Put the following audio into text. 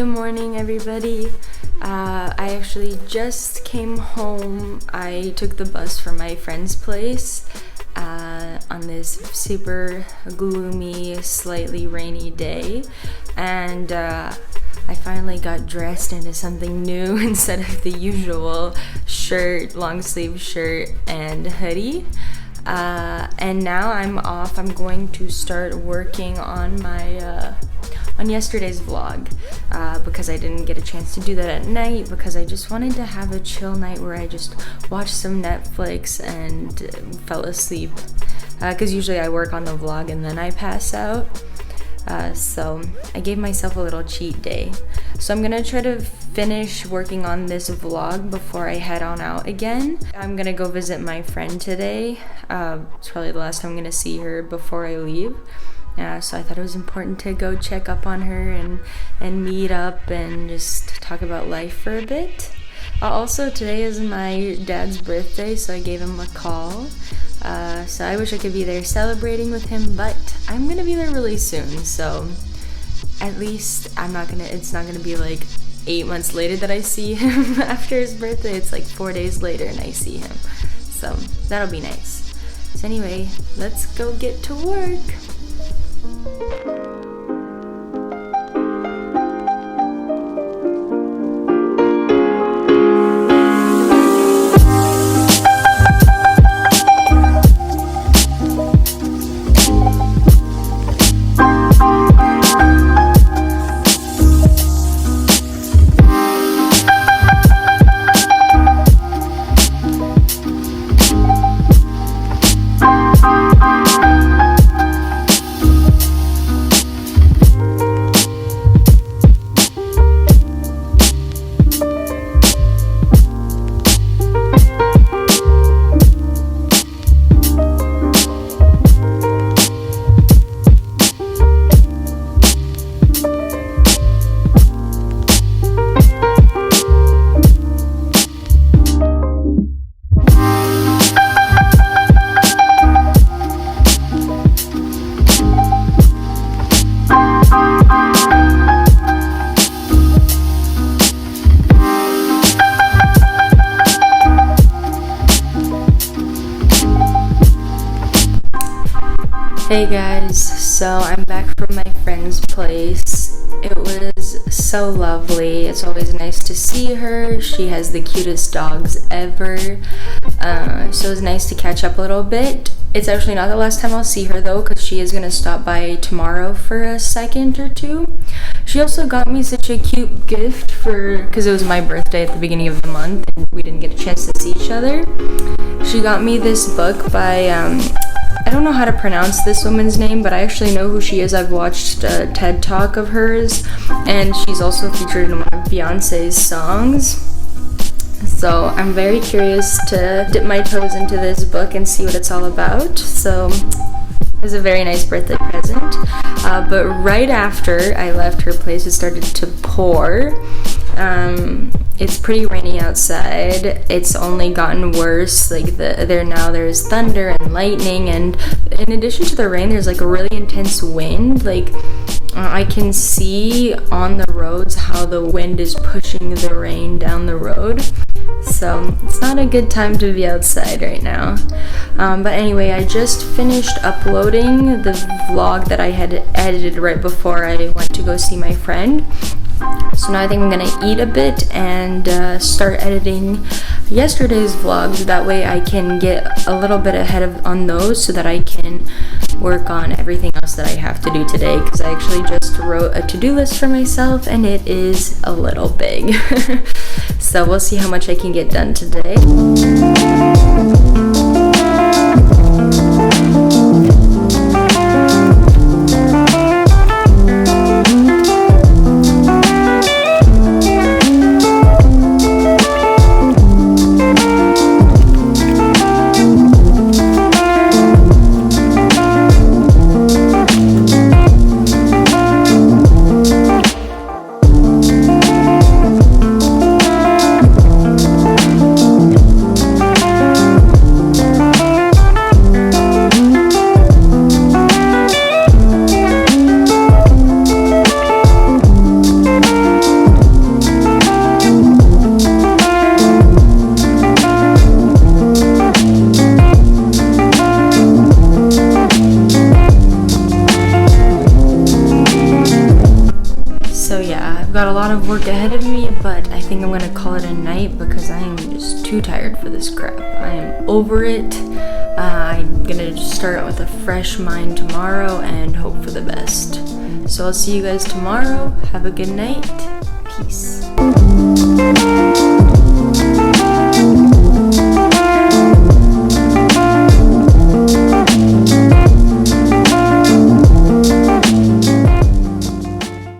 Good morning, everybody. I actually just came home. I took the bus from my friend's place on this super gloomy, slightly rainy day, and I finally got dressed into something new instead of the usual shirt, long sleeve shirt, and hoodie. And now I'm off. I'm going to start working on my on yesterday's vlog because I didn't get a chance to do that at night because I just wanted to have a chill night where I just watched some Netflix and fell asleep because usually I work on the vlog and then I pass out. So I gave myself a little cheat day. So I'm gonna try to finish working on this vlog before I head on out again. I'm gonna go visit my friend today. It's probably the last time I'm gonna see her before I leave. So I thought it was important to go check up on her and meet up and just talk about life for a bit. Also, today is my dad's birthday, so I gave him a call. So I wish I could be there celebrating with him, but I'm gonna be there really soon, so at least it's not gonna be like 8 months later that I see him after his birthday. It's like 4 days later and I see him, so that'll be nice. So anyway, let's go get to work. Hey guys, so I'm back from my friend's place. It was so lovely. It's always nice to see her. She has the cutest dogs ever. So it was nice to catch up a little bit. It's actually not the last time I'll see her though, because she is going to stop by tomorrow for a second or two. She also got me such a cute gift because it was my birthday at the beginning of the month and we didn't get a chance to see each other. She got me this book by I don't know how to pronounce this woman's name, but I actually know who she is. I've watched a TED Talk of hers, and she's also featured in one of Beyonce's songs. So I'm very curious to dip my toes into this book and see what it's all about. So it was a very nice birthday present. But right after I left her place, it started to pour. It's pretty rainy outside. It's only gotten worse. Like there's thunder and lightning, and in addition to the rain, there's like a really intense wind. Like I can see on the roads how the wind is pushing the rain down the road. So it's not a good time to be outside right now. But anyway, I just finished uploading the vlog that I had edited right before I went to go see my friend. So now I think I'm gonna eat a bit and start editing yesterday's vlogs. That way I can get a little bit ahead on those so that I can work on everything else that I have to do today, because I actually just wrote a to-do list for myself and it is a little big. So we'll see how much I can get done today. I've got a lot of work ahead of me, but I think I'm gonna call it a night because I am just too tired for this crap. I am over it. I'm gonna just start out with a fresh mind tomorrow and hope for the best. So I'll see you guys tomorrow. Have a good night. Peace.